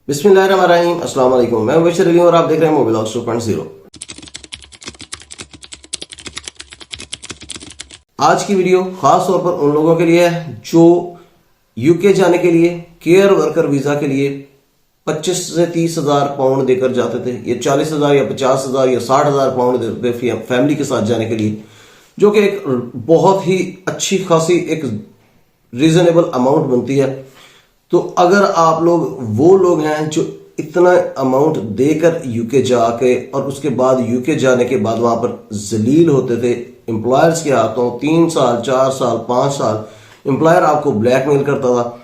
बिस्मिल्लाहिर्रहमानिर्रहीम, अस्सलाम वालेकुम। मैं मुबशर अली और आप देख रहे हैं मोबिलॉग्स 2.0। आज की वीडियो खास तौर पर उन लोगों के लिए है जो यूके जाने के लिए केयर वर्कर वीजा के लिए 25 से 30 हजार पाउंड देकर जाते थे। ये 40 हजार या 50 हजार या 60 हजार पाउंड देते थे फैमिली के साथ जाने के लिए, जो कि एक बहुत ही अच्छी खासी एक रीजनेबल अमाउंट बनती है। तो अगर आप लोग वो लोग हैं जो इतना अमाउंट देकर यूके जाके और उसके बाद यूके जाने के बाद वहां पर जलील होते थे एम्प्लॉयर्स के हाथों, 3 साल 4 साल 5 साल एम्प्लॉयर आपको ब्लैकमेल करता था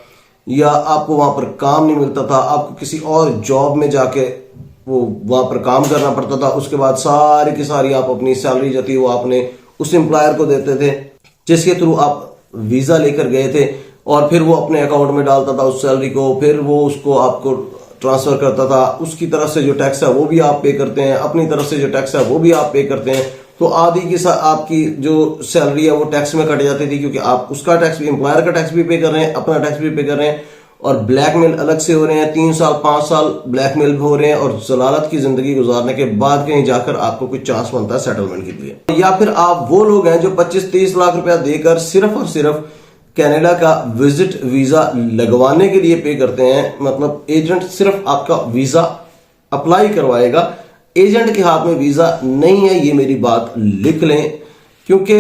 या आपको वहां पर काम नहीं मिलता था, आपको किसी और जॉब में जाके वो वहां पर काम करना पड़ता था। उसके बाद सारी की सारी आप अपनी सैलरी जो थी वो आपने उस एम्प्लॉयर को देते थे जिसके थ्रू आप वीजा लेकर गए थे, और फिर वो अपने अकाउंट में डालता था उस सैलरी को, फिर वो उसको आपको ट्रांसफर करता था। उसकी तरफ से जो टैक्स है वो भी आप पे करते हैं, अपनी तरफ से जो टैक्स है वो भी आप पे करते हैं। तो आधी की आपकी जो सैलरी है वो टैक्स में कट जाती थी, क्योंकि आप उसका टैक्स भी, एम्प्लॉयर का टैक्स भी पे कर रहे हैं, अपना टैक्स भी पे कर रहे हैं, और ब्लैकमेल अलग से हो रहे हैं। 3 साल 5 साल ब्लैकमेल हो रहे हैं, और जलालत की जिंदगी गुजारने के बाद कहीं जाकर आपको कुछ चांस बनता है सेटलमेंट के लिए। या फिर आप वो लोग हैं जो 25-30 लाख रुपया देकर सिर्फ और सिर्फ कनाडा का विजिट वीजा लगवाने के लिए पे करते हैं। मतलब एजेंट सिर्फ आपका वीजा अप्लाई करवाएगा, एजेंट के हाथ में वीजा नहीं है। ये मेरी बात लिख लें, क्योंकि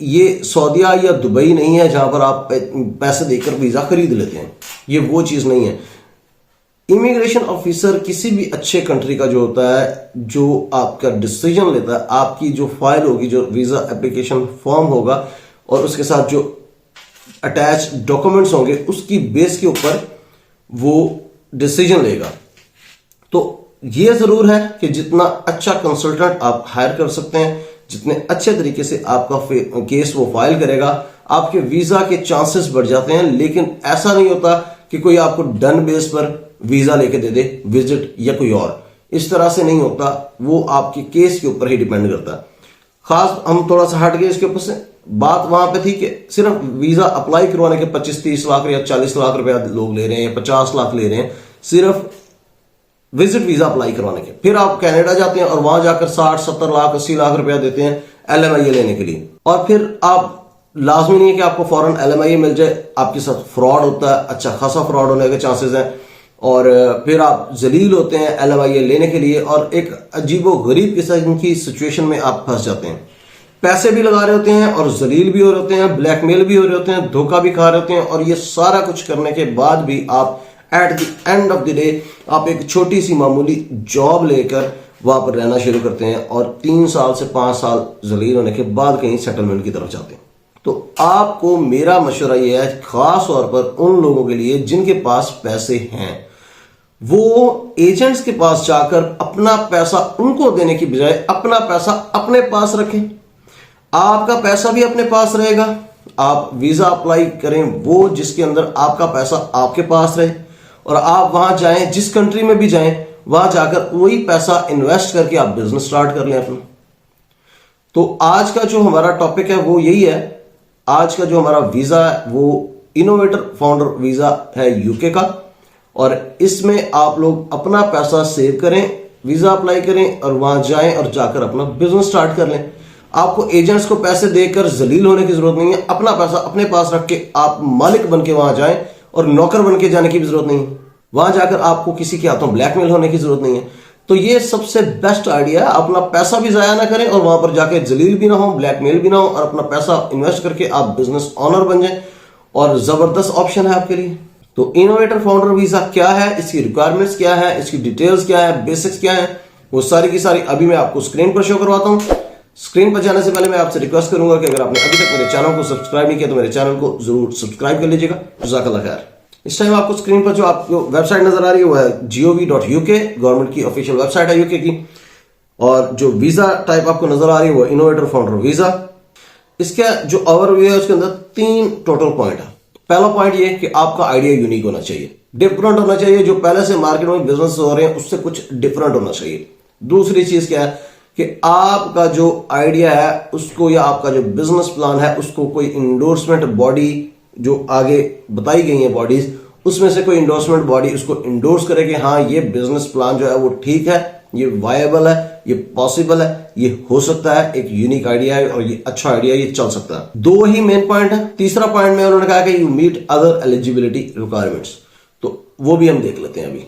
ये सऊदीया या दुबई नहीं है जहां पर आप पैसे देकर वीजा खरीद लेते हैं। ये वो चीज नहीं है। इमिग्रेशन ऑफिसर किसी भी अच्छे कंट्री का जो होता है, जो आपका डिसीजन लेता है, आपकी जो फाइल होगी, जो वीजा एप्लीकेशन फॉर्म होगा और उसके साथ जो अटैच डॉक्यूमेंट्स होंगे, उसकी बेस के ऊपर वो डिसीजन लेगा। तो ये जरूर है कि जितना अच्छा कंसल्टेंट आप हायर कर सकते हैं, जितने अच्छे तरीके से आपका केस वो फाइल करेगा, आपके वीजा के चांसेस बढ़ जाते हैं। लेकिन ऐसा नहीं होता कि कोई आपको डन बेस पर वीजा लेके दे दे, विजिट या कोई और, इस तरह से नहीं होता। वो आपके केस के ऊपर ही डिपेंड करता है। खास हम थोड़ा सा हट गए इसके ऊपर से। बात वहां पे थी कि सिर्फ वीजा अप्लाई करवाने के 25-30 लाख या 40 लाख रुपया लोग ले रहे हैं या 50 लाख ले रहे हैं सिर्फ विजिट वीजा अप्लाई करवाने के। फिर आप कनाडा जाते हैं और वहां जाकर 60-70 लाख 80 लाख रुपया देते हैं LMIA लेने के लिए, और फिर आप लाजमी नहीं है कि आपको फौरन LMIA मिल जाए, आपके साथ फ्रॉड होता है, अच्छा खासा फ्रॉड होने के चांसेस हैं, और फिर आप जलील होते हैं LMIA लेने के लिए, और एक अजीबो गरीब किस्म की सिचुएशन में आप फंस जाते हैं। पैसे भी लगा रहे होते हैं और जलील भी हो रहे होते हैं, ब्लैकमेल भी हो रहे होते हैं, धोखा भी खा रहे होते हैं, और ये सारा कुछ करने के बाद भी आप at the end of the day आप एक छोटी सी मामूली जॉब लेकर वहां पर रहना शुरू करते हैं, और 3 साल से 5 साल जलील होने के बाद कहीं सेटलमेंट की तरफ जाते हैं। तो आपको मेरा मशवरा यह है, खास तौर पर उन लोगों के लिए जिनके पास पैसे हैं, वो एजेंट्स के पास जाकर अपना पैसा उनको देने की बजाय अपना पैसा अपने पास रखें। आपका पैसा भी अपने पास रहेगा। आप वीजा अप्लाई करें वो जिसके अंदर आपका पैसा आपके पास रहे, और आप वहां जाएं, जिस कंट्री में भी जाएं, वहां जाकर वही पैसा इन्वेस्ट करके आप बिजनेस स्टार्ट कर लें अपना। तो आज का जो हमारा टॉपिक है वो यही है। आज का जो हमारा वीजा है वो इनोवेटर फाउंडर वीजा है यूके का, और इसमें आप लोग अपना पैसा सेव करें, वीजा अप्लाई करें और वहां जाएं और जाकर अपना बिजनेस स्टार्ट कर लें। आपको एजेंट्स को पैसे देकर जलील होने की जरूरत नहीं है। अपना पैसा अपने पास रख के आप मालिक बन के वहां जाएं, और नौकर बन के जाने की भी जरूरत नहीं है। वहां जाकर आपको किसी के हाथों ब्लैकमेल होने की जरूरत नहीं है। तो ये सबसे बेस्ट आइडिया है। अपना पैसा भी जाया ना करें और वहां पर जाके जलील भी ना हो, ब्लैकमेल भी ना हो, और अपना पैसा इन्वेस्ट करके आप बिजनेस ऑनर बन जाएं, और जबरदस्त ऑप्शन है आपके लिए। तो इनोवेटर फाउंडर वीजा क्या है, इसकी रिक्वायरमेंट्स क्या है, इसकी डिटेल्स क्या है, बेसिक्स क्या है, वो सारी की सारी अभी मैं आपको स्क्रीन पर शो करवाता हूं। स्क्रीन पर जाने से पहले मैं आपसे रिक्वेस्ट करूंगा कि अगर आपने अभी तक मेरे चैनल को सब्सक्राइब नहीं किया तो मेरे चैनल को जरूर सब्सक्राइब कर लीजिएगा। जज़ाकल्लाह खैर। इस टाइम आपको स्क्रीन पर जो आपको वेबसाइट नजर आ रही है वो है gov.uk, गवर्नमेंट की ऑफिशियल वेबसाइट है यूके की, और जो वीजा टाइप आपको नजर आ रही है वो इनोवेटर फाउंडर वीजा। इसका जो ओवरव्यू है उसके अंदर 3 टोटल पॉइंट है। पहला पॉइंट ये कि आपका आइडिया यूनिक होना चाहिए, डिफरेंट होना चाहिए, जो पहले से मार्केट में बिजनेस हो रहे हैं उससे कुछ डिफरेंट होना चाहिए। दूसरी चीज क्या है कि आपका जो आइडिया है उसको, या आपका जो बिजनेस प्लान है उसको कोई इंडोर्समेंट बॉडी, जो आगे बताई गई है बॉडीज, उसमें से कोई इंडोर्समेंट बॉडी उसको इंडोर्स करे कि हाँ ये बिजनेस प्लान जो है वो ठीक है, ये वायबल है, ये पॉसिबल है, ये हो सकता है, एक यूनिक आइडिया है और ये अच्छा आइडिया, ये चल सकता है। दो ही मेन पॉइंट है। तीसरा पॉइंट में उन्होंने कहा कि you meet other eligibility requirements, तो वो भी हम देख लेते हैं अभी।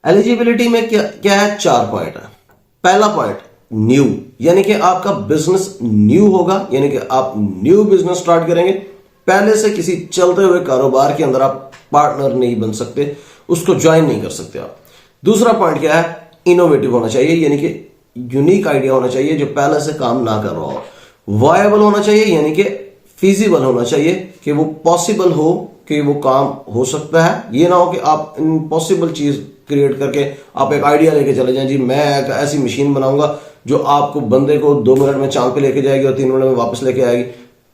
एलिजिबिलिटी में क्या है, 4 पॉइंट है। पहला पॉइंट न्यू, यानी कि आपका बिजनेस न्यू होगा, यानी कि आप न्यू बिजनेस स्टार्ट करेंगे, पहले से किसी चलते हुए कारोबार के अंदर आप पार्टनर नहीं बन सकते, उसको ज्वाइन नहीं कर सकते आप। दूसरा पॉइंट क्या है, इनोवेटिव होना चाहिए, यानी कि यूनिक आइडिया होना चाहिए जो पहले से काम ना कर रहा हो। वायबल होना चाहिए, यानी कि फिजिबल होना चाहिए, कि वो पॉसिबल हो, कि वो काम हो सकता है। ये ना हो कि आप इम्पॉसिबल चीज क्रिएट करके आप एक आइडिया लेके चले जाएं, जी मैं एक ऐसी मशीन बनाऊंगा जो आपको बंदे को 2 मिनट में चांद पे लेके जाएगी और 3 मिनट में वापस लेके आएगी।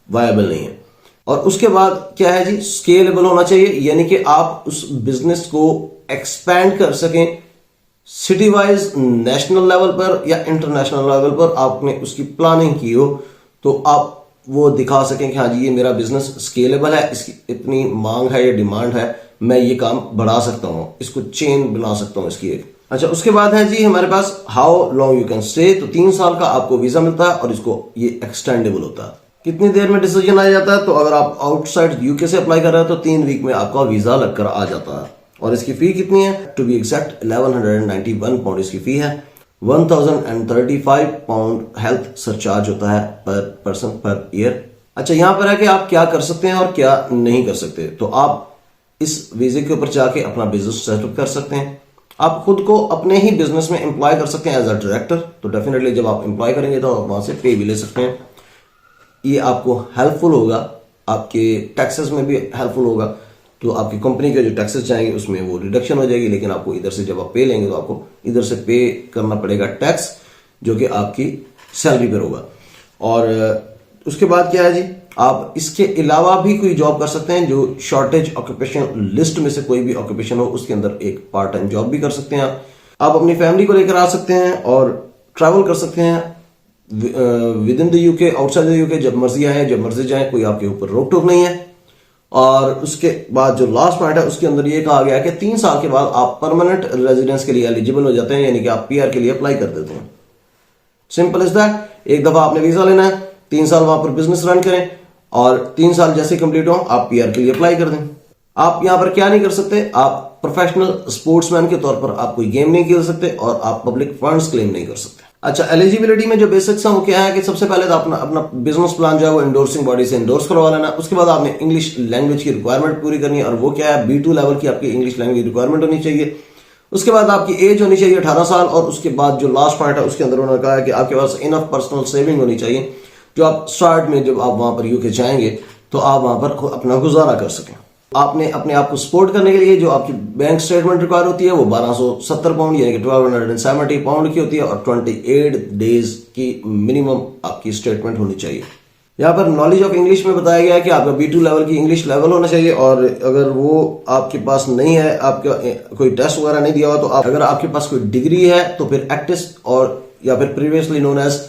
वायबल नहीं है। और उसके बाद क्या है जी, स्केलेबल होना चाहिए, यानी कि आप उस बिजनेस को एक्सपैंड कर सकें सिटी वाइज, नेशनल लेवल पर या इंटरनेशनल लेवल पर आपने उसकी प्लानिंग की हो, तो आप वो दिखा सकें कि हाँ जी ये मेरा बिजनेस स्केलेबल है, इसकी इतनी मांग है या डिमांड है, मैं ये काम बढ़ा सकता हूँ, इसको चेन बना सकता हूँ इसकी एक। अच्छा, उसके बाद है जी हमारे पास how long you can stay, तो 3 साल का आपको वीजा मिलता है और इसको ये एक्सटेंडेबल होता है। कितनी देर में डिसीजन आ जाता है, तो अगर आप आउटसाइड यूके से अप्लाई कर रहे हो तो 3 वीक में आपका वीजा लगकर आ जाता है। और इसकी फी कितनी है, टू बी एग्जैक्ट 1191 पाउंड इसकी फी है। 1035 पाउंड हेल्थ सरचार्ज होता है पर पर्सन पर ईयर। अच्छा, यहां पर है कि आप क्या कर सकते हैं और क्या नहीं कर सकते। तो आप इस वीजे के ऊपर जाके अपना बिजनेस सेटअप कर सकते हैं। आप खुद को अपने ही बिजनेस में एम्प्लॉय कर सकते हैं एज अ डायरेक्टर। तो डेफिनेटली जब आप एम्प्लॉय करेंगे तो आप वहां से पे भी ले सकते हैं। ये आपको हेल्पफुल होगा, आपके टैक्सेस में भी हेल्पफुल होगा। तो आपकी कंपनी के जो टैक्सेस जाएंगे उसमें वो रिडक्शन हो जाएगी, लेकिन आपको इधर से जब आप पे लेंगे तो आपको इधर से पे करना पड़ेगा टैक्स, जो कि आपकी सैलरी पर होगा। और उसके बाद क्या है जी, आप इसके अलावा भी कोई जॉब कर सकते हैं, जो शॉर्टेज ऑक्यूपेशन लिस्ट में से कोई भी ऑक्यूपेशन हो उसके अंदर एक पार्ट टाइम जॉब भी कर सकते हैं। आप अपनी फैमिली को लेकर आ सकते हैं और ट्रैवल कर सकते हैं with in the UK, outside the UK, जब मर्जी आए जब मर्जी जाए, कोई आपके ऊपर रोक टोक नहीं है। और उसके बाद जो लास्ट पॉइंट है उसके अंदर ये कहा गया है कि 3 साल के बाद आप परमानेंट रेजिडेंस के लिए एलिजिबल हो जाते हैं, यानी कि आप पीआर के लिए अप्लाई कर देते हैं। Simple is that. एक दफा आपने वीजा लेना है, 3 साल वहां पर बिजनेस रन करें और 3 साल जैसे कंप्लीट हो आप पीआर के लिए अप्लाई कर दें। आप यहां पर क्या नहीं कर सकते, आप प्रोफेशनल स्पोर्ट्समैन के तौर पर आप कोई गेम नहीं खेल सकते और आप पब्लिक फंड्स क्लेम नहीं कर सकते। अच्छा, एलिजिबिलिटी में जो बेसिक्स है वो क्या है कि सबसे पहले तो अपना बिजनेस प्लान जो है वो इंडोर्सिंग बॉडी से इंडोर्स करवा लेना। उसके बाद आपने इंग्लिश लैंग्वेज की रिक्वायरमेंट पूरी करनी है, और वो क्या है, B2 लेवल की आपकी इंग्लिश लैंग्वेज रिक्वायरमेंट होनी चाहिए। उसके बाद आपकी एज होनी चाहिए 18 साल, और उसके बाद जो लास्ट पॉइंट है उसके अंदर उन्होंने कहा है कि आपके पास इनफ पर्सनल सेविंग होनी चाहिए, जो आप स्टार्ट में जब आप वहां पर यूके जाएंगे तो आप वहां पर अपना गुजारा कर सकें। आपने अपने आप को सपोर्ट करने के लिए जो आपकी बैंक स्टेटमेंट रिक्वायर होती है वो 1270 पाउंड यानी कि 1270 पाउंड की होती है, और 28 डेज की मिनिमम आपकी स्टेटमेंट होनी चाहिए। यहाँ पर नॉलेज ऑफ इंग्लिश में बताया गया है कि आपका B2 लेवल की इंग्लिश लेवल होना चाहिए, और अगर वो आपके पास नहीं है, आपका कोई टेस्ट वगैरह नहीं दिया हुआ, तो अगर आपके पास कोई डिग्री है तो फिर एक्टिस और या फिर प्रीवियसली नोन एज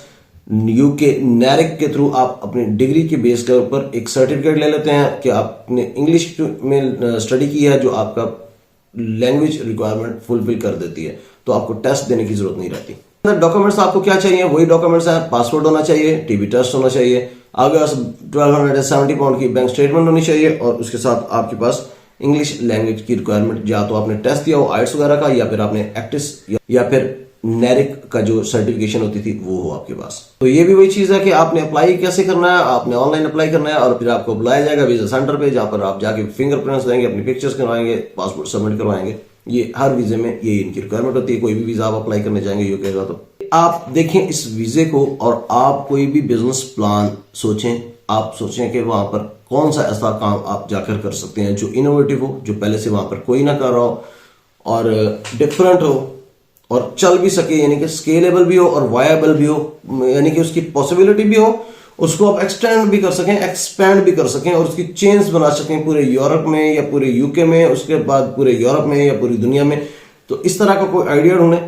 यूके नैरिक के थ्रू आप अपनी डिग्री के बेस के ऊपर एक सर्टिफिकेट ले लेते हैं कि आपने इंग्लिश में स्टडी की है, जो आपका लैंग्वेज रिक्वायरमेंट फुलफिल कर देती है, तो आपको टेस्ट देने की जरूरत नहीं रहती। डॉक्यूमेंट्स आपको क्या चाहिए, वही डॉक्यूमेंट्स है, पासपोर्ट होना चाहिए, टीबी टेस्ट होना चाहिए, आपके पास 1270 पाउंड की बैंक स्टेटमेंट होनी चाहिए, और उसके साथ आपके पास इंग्लिश लैंग्वेज की रिक्वायरमेंट, या तो आपने टेस्ट दिया हो आइट्स वगैरह का, या फिर आपने एक्टिस या फिर नैरिक का जो सर्टिफिकेशन होती थी वो हो आपके पास। तो ये भी वही चीज है कि आपने अप्लाई कैसे करना है, आपने ऑनलाइन अप्लाई करना है, और फिर आपको बुलाया जाएगा वीजा सेंटर पे, जहां पर आप जाके फिंगरप्रिंट्स देंगे, अपनी पिक्चर्स करवाएंगे, पासपोर्ट सबमिट करवाएंगे। ये हर वीजे में ये इनकी रिक्वायरमेंट होती है। कोई भी वीजा आप अप्लाई करने जाएंगे यूके का, तो आप देखें इस वीजे को, और आप कोई भी बिजनेस प्लान सोचें। आप सोचें कि वहां पर कौन सा ऐसा काम आप जाकर कर सकते हैं जो इनोवेटिव हो, जो पहले से वहां पर कोई ना कर रहा हो, और डिफरेंट हो, और चल भी सके, यानी कि स्केलेबल भी हो और वायबल भी हो, यानी कि उसकी पॉसिबिलिटी भी हो, उसको आप एक्सटेंड भी कर सकें, एक्सपैंड भी कर सकें, और उसकी चेन्स बना सकें पूरे यूरोप में या पूरे यूके में, उसके बाद पूरे यूरोप में या पूरी दुनिया में। तो इस तरह का कोई आइडिया ढूंढें।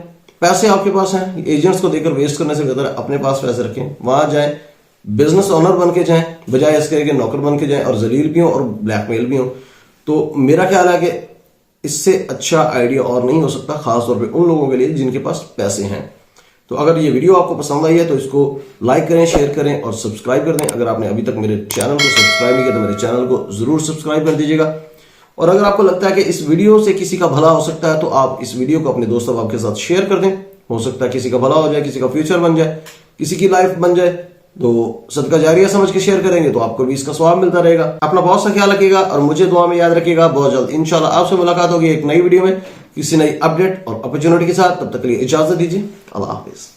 पैसे आपके पास हैं, एजेंट्स को देकर वेस्ट करने से बेहतर है अपने पास पैसे रखें, वहां जाएं, बिजनेस ओनर बन के जाएं, बजाय इसके कि नौकर बन के जाएं और जलील भी हो और ब्लैकमेल भी हो। तो मेरा ख्याल है कि इससे अच्छा आइडिया और नहीं हो सकता, खासतौर पे उन लोगों के लिए जिनके पास पैसे हैं। तो अगर ये वीडियो आपको पसंद आई है तो इसको लाइक करें, शेयर करें और सब्सक्राइब कर दें। अगर आपने अभी तक मेरे चैनल को सब्सक्राइब नहीं किया तो मेरे चैनल को जरूर सब्सक्राइब कर दीजिएगा। और अगर आपको लगता है कि इस वीडियो से किसी का भला हो सकता है तो आप इस वीडियो को अपने दोस्तों आपके साथ शेयर कर दें। हो सकता है किसी का भला हो जाए, किसी का फ्यूचर बन जाए, किसी की लाइफ बन जाए। तो सदका जारिया समझ के शेयर करेंगे तो आपको भी इसका स्वाब मिलता रहेगा। अपना बहुत सा ख्याल रखिएगा और मुझे दुआ में याद रखिएगा। बहुत जल्द इंशाल्लाह आपसे मुलाकात होगी एक नई वीडियो में किसी नई अपडेट और अपॉर्चुनिटी के साथ। तब तक के लिए इजाजत दीजिए। अल्लाह हाफिज।